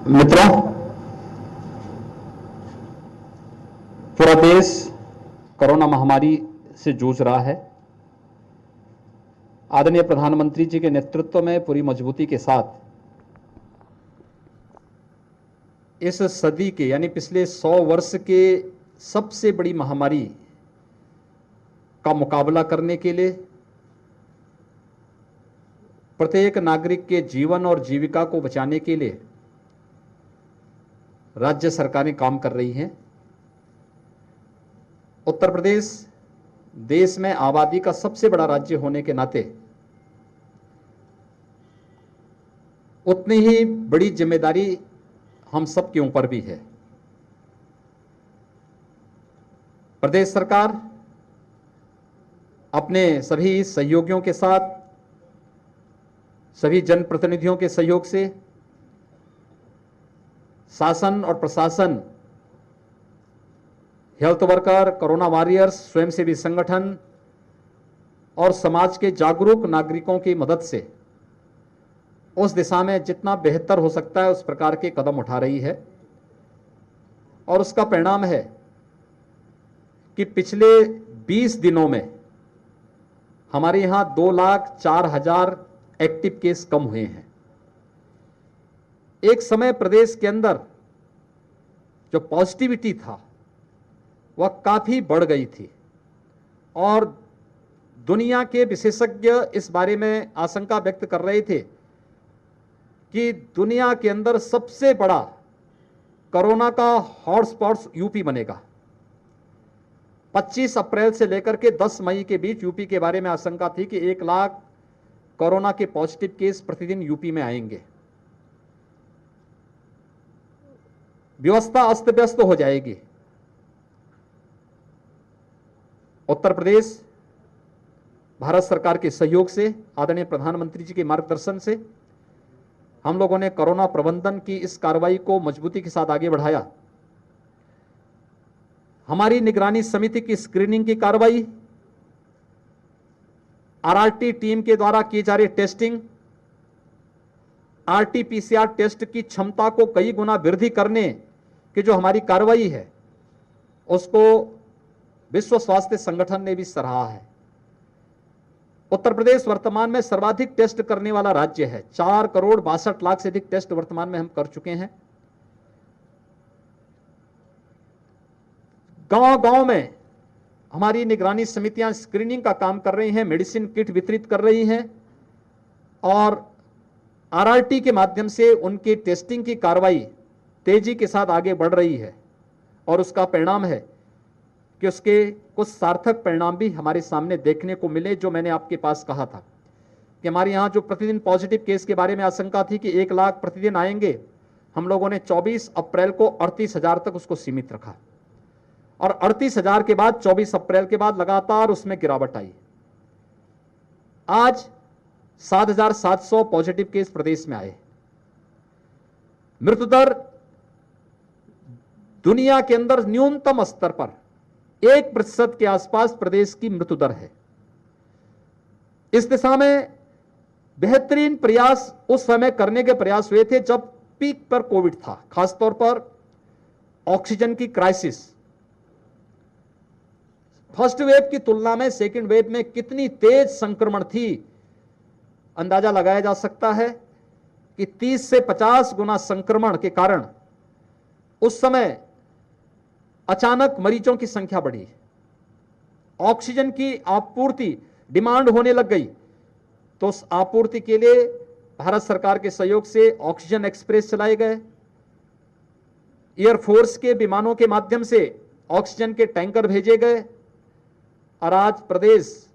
मित्रों, पूरा देश कोरोना महामारी से जूझ रहा है। आदरणीय प्रधानमंत्री जी के नेतृत्व में पूरी मजबूती के साथ इस सदी के यानी पिछले 100 वर्ष के सबसे बड़ी महामारी का मुकाबला करने के लिए प्रत्येक नागरिक के जीवन और जीविका को बचाने के लिए राज्य सरकारें काम कर रही हैं। उत्तर प्रदेश देश में आबादी का सबसे बड़ा राज्य होने के नाते उतनी ही बड़ी जिम्मेदारी हम सब के ऊपर भी है। प्रदेश सरकार अपने सभी सहयोगियों के साथ, सभी जनप्रतिनिधियों के सहयोग से शासन और प्रशासन, हेल्थ वर्कर, कोरोना वॉरियर्स, स्वयंसेवी संगठन और समाज के जागरूक नागरिकों की मदद से उस दिशा में जितना बेहतर हो सकता है उस प्रकार के कदम उठा रही है। और उसका परिणाम है कि पिछले 20 दिनों में हमारे यहां 2,04,000 एक्टिव केस कम हुए हैं। एक समय प्रदेश के अंदर जो पॉजिटिविटी था वह काफी बढ़ गई थी और दुनिया के विशेषज्ञ इस बारे में आशंका व्यक्त कर रहे थे कि दुनिया के अंदर सबसे बड़ा कोरोना का हॉटस्पॉट यूपी बनेगा। 25 अप्रैल से लेकर के 10 मई के बीच यूपी के बारे में आशंका थी कि 1 लाख कोरोना के पॉजिटिव केस प्रतिदिन यूपी में आएंगे। व्यवस्था अस्त व्यस्त हो जाएगी। उत्तर प्रदेश भारत सरकार के सहयोग से, आदरणीय प्रधानमंत्री जी के मार्गदर्शन से हम लोगों ने कोरोना प्रबंधन की इस कार्रवाई को मजबूती के साथ आगे बढ़ाया। हमारी निगरानी समिति की स्क्रीनिंग की कार्रवाई, आरआरटी टीम के द्वारा की जा रही टेस्टिंग, आरटी-पीसीआर टेस्ट की क्षमता को कई गुना वृद्धि करने की जो हमारी कार्रवाई है उसको विश्व स्वास्थ्य संगठन ने भी सराहा है। उत्तर प्रदेश वर्तमान में सर्वाधिक टेस्ट करने वाला राज्य है। 4,62,00,000 से अधिक टेस्ट वर्तमान में हम कर चुके हैं। गांव-गांव में हमारी निगरानी समितियां स्क्रीनिंग का काम कर रही हैं, मेडिसिन किट वितरित कर रही हैं और आरआरटी के माध्यम से उनकी टेस्टिंग की कार्रवाई तेजी के साथ आगे बढ़ रही है। और उसका परिणाम है कि उसके कुछ सार्थक परिणाम भी हमारे सामने देखने को मिले। जो मैंने आपके पास कहा था कि हमारे यहाँ जो प्रतिदिन पॉजिटिव केस के बारे में आशंका थी कि 1 लाख प्रतिदिन आएंगे, हम लोगों ने 24 अप्रैल को 38,000 तक उसको सीमित रखा और 38,000 के बाद 24 अप्रैल के बाद लगातार उसमें गिरावट आई। आज 7,700 पॉजिटिव केस प्रदेश में आए। मृत्यु दर दुनिया के अंदर न्यूनतम स्तर पर 1% के आसपास प्रदेश की मृत्यु दर है। इस दिशा में बेहतरीन प्रयास उस समय करने के प्रयास हुए थे जब पीक पर कोविड था, खासतौर पर ऑक्सीजन की क्राइसिस। फर्स्ट वेव की तुलना में सेकेंड वेव में कितनी तेज संक्रमण थी, अंदाजा लगाया जा सकता है कि 30 से 50 गुना संक्रमण के कारण उस समय अचानक मरीजों की संख्या बढ़ी। ऑक्सीजन की आपूर्ति डिमांड होने लग गई तो उस आपूर्ति के लिए भारत सरकार के सहयोग से ऑक्सीजन एक्सप्रेस चलाए गए। एयरफोर्स के विमानों के माध्यम से ऑक्सीजन के टैंकर भेजे गए और आज प्रदेश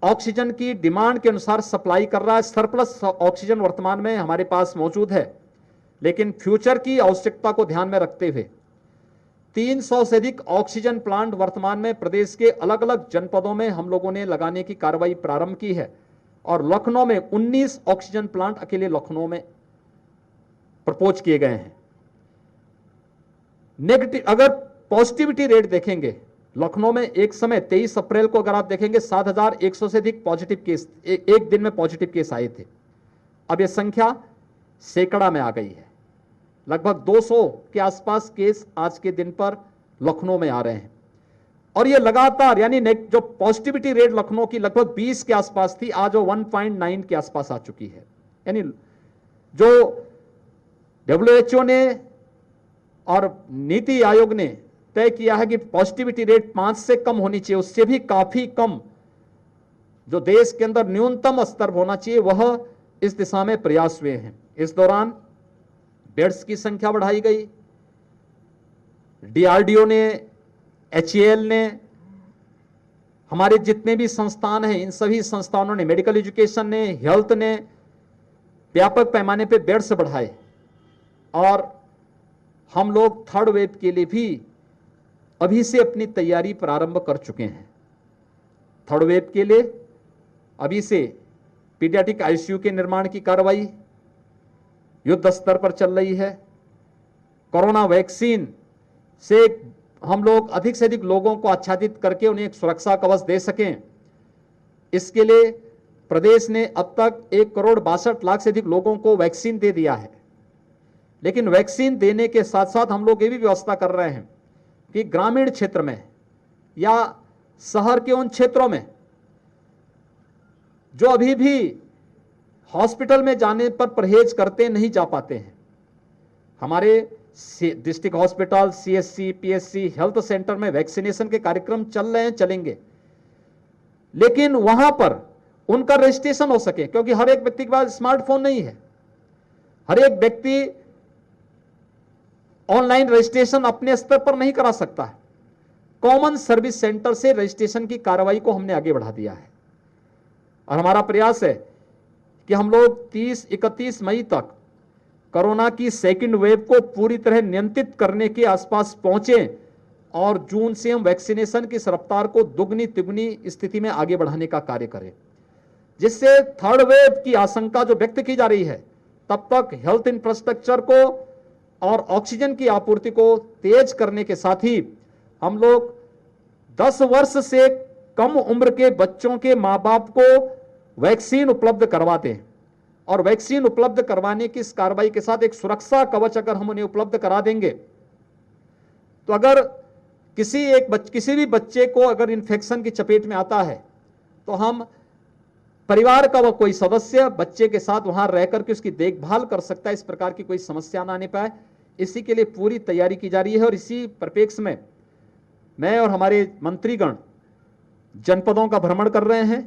ऑक्सीजन की डिमांड के अनुसार सप्लाई कर रहा है। सरप्लस ऑक्सीजन वर्तमान में हमारे पास मौजूद है, लेकिन फ्यूचर की आवश्यकता को ध्यान में रखते हुए 300 से अधिक ऑक्सीजन प्लांट वर्तमान में प्रदेश के अलग अलग जनपदों में हम लोगों ने लगाने की कार्रवाई प्रारंभ की है और लखनऊ में 19 ऑक्सीजन प्लांट अकेले लखनऊ में प्रपोज किए गए हैं। नेगेटिव अगर पॉजिटिविटी रेट देखेंगे, लखनऊ में एक समय 23 अप्रैल को अगर आप देखेंगे 7,100 से अधिक पॉजिटिव केस एक दिन में पॉजिटिव केस आए थे। अब यह संख्या सैकड़ा में आ गई है। लगभग 200 के आसपास केस आज के दिन पर लखनऊ में आ रहे हैं और ये लगातार, यानी जो पॉजिटिविटी रेट लखनऊ की लगभग 20 के आसपास थी, आज वो 1.9 के आसपास आ चुकी है। यानी जो WHO ने और नीति आयोग ने तय किया है कि पॉजिटिविटी रेट 5 से कम होनी चाहिए, उससे भी काफी कम जो देश के अंदर न्यूनतम स्तर होना चाहिए, वह इस दिशा में प्रयास हुए हैं। इस दौरान बेड्स की संख्या बढ़ाई गई। DRDO ने, HAL ने, हमारे जितने भी संस्थान हैं, इन सभी संस्थानों ने, मेडिकल एजुकेशन ने, हेल्थ ने व्यापक पैमाने पे बेड्स बढ़ाए और हम लोग थर्ड वेव के लिए भी अभी से अपनी तैयारी प्रारंभ कर चुके हैं। थर्ड वेव के लिए अभी से पीडियाट्रिक ICU के निर्माण की कार्रवाई युद्ध स्तर पर चल रही है। कोरोना वैक्सीन से हम लोग अधिक से अधिक लोगों को आच्छादित करके उन्हें एक सुरक्षा कवच दे सकें, इसके लिए प्रदेश ने अब तक 1,62,00,000 से अधिक लोगों को वैक्सीन दे दिया है। लेकिन वैक्सीन देने के साथ साथ हम लोग ये भी व्यवस्था कर रहे हैं कि ग्रामीण क्षेत्र में या शहर के उन क्षेत्रों में जो अभी भी हॉस्पिटल में जाने पर परहेज करते नहीं जा पाते हैं, हमारे district hospital, CSC, PSC, health centre में वैक्सीनेशन के कार्यक्रम चल रहे हैं, चलेंगे, लेकिन वहां पर उनका रजिस्ट्रेशन हो सके, क्योंकि हर एक व्यक्ति के पास स्मार्टफोन नहीं है। हर एक व्यक्ति ऑनलाइन रजिस्ट्रेशन अपने स्तर पर नहीं करा सकता है। कॉमन सर्विस सेंटर से रजिस्ट्रेशन की कार्रवाई को हमने आगे बढ़ा दिया है और हमारा प्रयास है कि हम लोग 30-31 मई तक कोरोना की सेकंड वेव को पूरी तरह नियंत्रित करने के आसपास पहुंचे और जून से हम वैक्सीनेशन की रफ्तार को दुगनी तिगुनी स्थिति में आगे बढ़ाने का कार्य करें, जिससे थर्ड वेव की आशंका जो व्यक्त की जा रही है, तब तक हेल्थ इंफ्रास्ट्रक्चर को और ऑक्सीजन की आपूर्ति को तेज करने के साथ ही हम लोग 10 वर्ष से कम उम्र के बच्चों के मां बाप को वैक्सीन उपलब्ध करवाते हैं और वैक्सीन उपलब्ध करवाने की इस कार्रवाई के साथ एक सुरक्षा कवच अगर हम उन्हें उपलब्ध करा देंगे तो अगर किसी भी बच्चे को अगर इन्फेक्शन की चपेट में आता है तो हम परिवार का वह कोई सदस्य बच्चे के साथ वहां रहकर के उसकी देखभाल कर सकता है, इस प्रकार की कोई समस्या ना आने पाए, इसी के लिए पूरी तैयारी की जा रही है। और इसी परिप्रेक्ष्य में मैं और हमारे मंत्रीगण जनपदों का भ्रमण कर रहे हैं।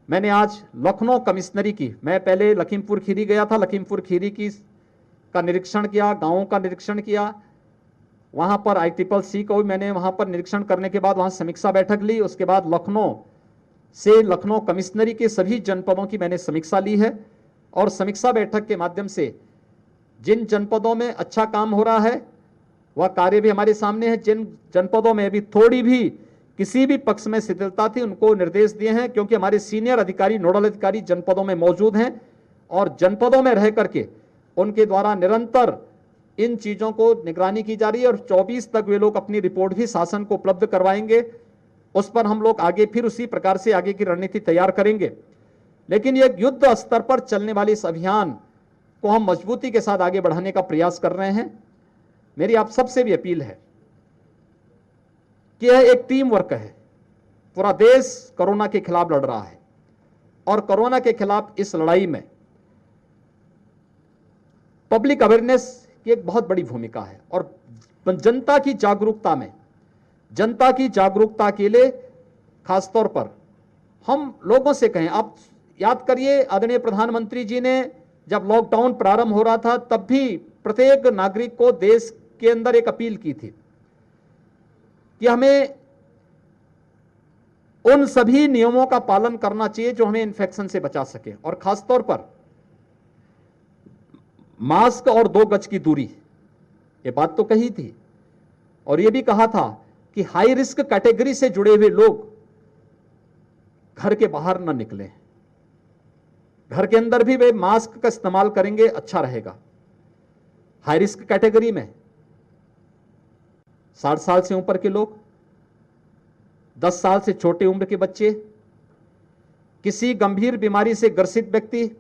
मैंने आज लखनऊ कमिश्नरी की, मैं पहले लखीमपुर खीरी गया था, लखीमपुर खीरी का निरीक्षण किया, गांवों का निरीक्षण किया, वहां पर ICCC को भी मैंने वहां पर निरीक्षण करने के बाद वहां समीक्षा बैठक ली। उसके बाद लखनऊ कमिश्नरी के सभी जनपदों की मैंने समीक्षा ली है और समीक्षा बैठक के माध्यम से जिन जनपदों में अच्छा काम हो रहा है वह कार्य भी हमारे सामने है, जिन जनपदों में भी थोड़ी भी किसी भी पक्ष में शिथिलता थी उनको निर्देश दिए हैं, क्योंकि हमारे सीनियर अधिकारी, नोडल अधिकारी जनपदों में मौजूद हैं और जनपदों में रह करके उनके द्वारा निरंतर इन चीजों को निगरानी की जा रही है और 24 तक वे लोग अपनी रिपोर्ट भी शासन को उपलब्ध करवाएंगे। उस पर हम लोग आगे फिर उसी प्रकार से आगे की रणनीति तैयार करेंगे। लेकिन ये युद्ध स्तर पर चलने वाले इस अभियान को हम मजबूती के साथ आगे बढ़ाने का प्रयास कर रहे हैं। मेरी आप सबसे भी अपील है कि यह एक टीम वर्क है। पूरा देश कोरोना के खिलाफ लड़ रहा है और कोरोना के खिलाफ इस लड़ाई में पब्लिक अवेयरनेस की एक बहुत बड़ी भूमिका है और जनता की जागरूकता के लिए खासतौर पर हम लोगों से कहें, आप याद करिए आदरणीय प्रधानमंत्री जी ने जब लॉकडाउन प्रारंभ हो रहा था तब भी प्रत्येक नागरिक को देश के अंदर एक अपील की थी कि हमें उन सभी नियमों का पालन करना चाहिए जो हमें इन्फेक्शन से बचा सके और खासतौर पर मास्क और 2 गज की दूरी, ये बात तो कही थी और ये भी कहा था कि हाई रिस्क कैटेगरी से जुड़े हुए लोग घर के बाहर न निकलें, घर के अंदर भी वे मास्क का इस्तेमाल करेंगे अच्छा रहेगा। हाई रिस्क कैटेगरी में 60 साल से ऊपर के लोग, 10 साल से छोटे उम्र के बच्चे, किसी गंभीर बीमारी से ग्रसित व्यक्ति,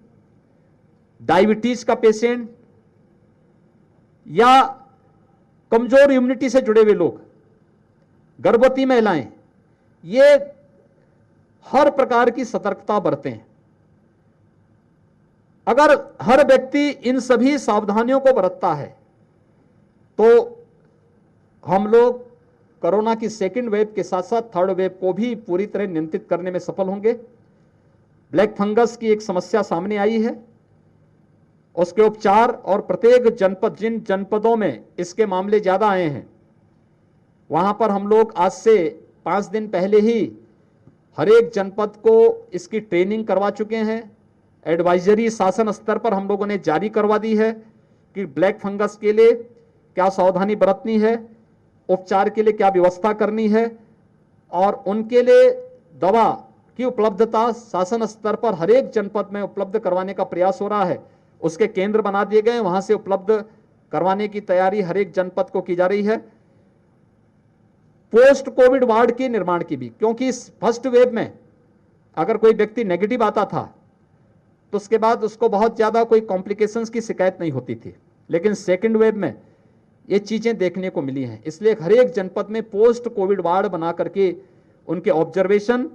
डायबिटीज का पेशेंट या कमजोर इम्यूनिटी से जुड़े हुए लोग, गर्भवती महिलाएं, ये हर प्रकार की सतर्कता बरतें। अगर हर व्यक्ति इन सभी सावधानियों को बरतता है तो हम लोग कोरोना की सेकेंड वेव के साथ साथ थर्ड वेव को भी पूरी तरह नियंत्रित करने में सफल होंगे। ब्लैक फंगस की एक समस्या सामने आई है, उसके उपचार और प्रत्येक जनपद, जिन जनपदों में इसके मामले ज्यादा आए हैं, वहां पर हम लोग आज से 5 दिन पहले ही हर एक जनपद को इसकी ट्रेनिंग करवा चुके हैं। एडवाइजरी शासन स्तर पर हम लोगों ने जारी करवा दी है कि ब्लैक फंगस के लिए क्या सावधानी बरतनी है, उपचार के लिए क्या व्यवस्था करनी है, और उनके लिए दवा की उपलब्धता शासन स्तर पर हर एक जनपद में उपलब्ध करवाने का प्रयास हो रहा है। उसके केंद्र बना दिए गए, वहां से उपलब्ध करवाने की तैयारी हर एक जनपद को की जा रही है। पोस्ट कोविड वार्ड के निर्माण की भी, क्योंकि इस फर्स्ट वेव में अगर कोई व्यक्ति नेगेटिव आता था तो उसके बाद उसको बहुत ज्यादा कोई कॉम्प्लिकेशंस की शिकायत नहीं होती थी, लेकिन सेकेंड वेव में ये चीजें देखने को मिली हैं। इसलिए हर एक जनपद में पोस्ट कोविड वार्ड बना करके उनके ऑब्जर्वेशन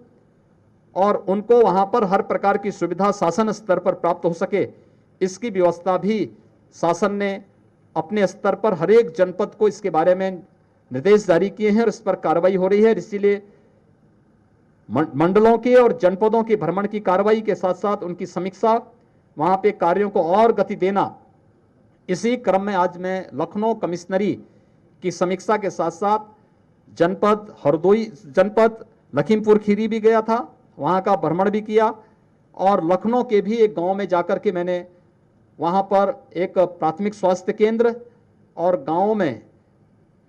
और उनको वहां पर हर प्रकार की सुविधा शासन स्तर पर प्राप्त हो सके, इसकी व्यवस्था भी शासन ने अपने स्तर पर हर एक जनपद को इसके बारे में निर्देश जारी किए हैं और इस पर कार्रवाई हो रही है। इसीलिए मंडलों के और जनपदों के भ्रमण की कार्रवाई के साथ साथ उनकी समीक्षा, वहां पे कार्यों को और गति देना, इसी क्रम में आज मैं लखनऊ कमिश्नरी की समीक्षा के साथ साथ जनपद हरदोई, जनपद लखीमपुर खीरी भी गया था, वहां का भ्रमण भी किया, और लखनऊ के भी एक गांव में जाकर के मैंने वहां पर एक प्राथमिक स्वास्थ्य केंद्र और गांव में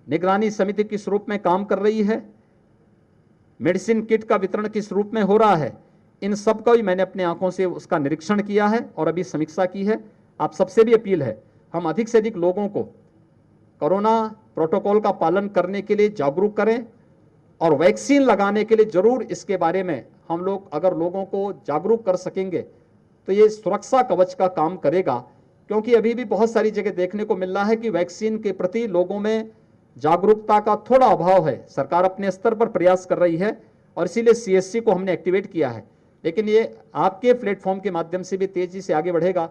निगरानी समिति किस रूप में काम कर रही है, मेडिसिन किट का वितरण किस रूप में हो रहा है, इन सब का भी मैंने अपने आंखों से उसका निरीक्षण किया है और अभी समीक्षा की है। आप सबसे भी अपील है, हम अधिक से अधिक लोगों को कोरोना प्रोटोकॉल का पालन करने के लिए जागरूक करें और वैक्सीन लगाने के लिए जरूर इसके बारे में हम लोग अगर लोगों को जागरूक कर सकेंगे तो ये सुरक्षा कवच का काम करेगा। क्योंकि अभी भी बहुत सारी जगह देखने को मिल रहा है कि वैक्सीन के प्रति लोगों में जागरूकता का थोड़ा अभाव है। सरकार अपने स्तर पर प्रयास कर रही है और इसीलिए सीएससी को हमने एक्टिवेट किया है, लेकिन ये आपके प्लेटफॉर्म के माध्यम से भी तेजी से आगे बढ़ेगा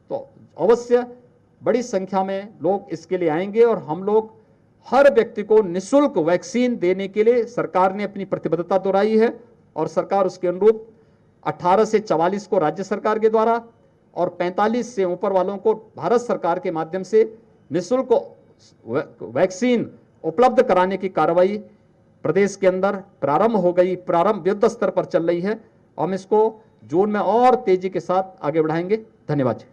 तो अवश्य बड़ी संख्या में लोग इसके लिए आएंगे और हम लोग हर व्यक्ति को निःशुल्क वैक्सीन देने के लिए सरकार ने अपनी प्रतिबद्धता दोहराई है और सरकार उसके अनुरूप 18 से 44 को राज्य सरकार के द्वारा और 45 से ऊपर वालों को भारत सरकार के माध्यम से निःशुल्क वैक्सीन उपलब्ध कराने की कार्रवाई प्रदेश के अंदर प्रारंभ हो गई, प्रारंभ युद्ध स्तर पर चल रही है। हम इसको जून में और तेजी के साथ आगे बढ़ाएंगे। धन्यवाद।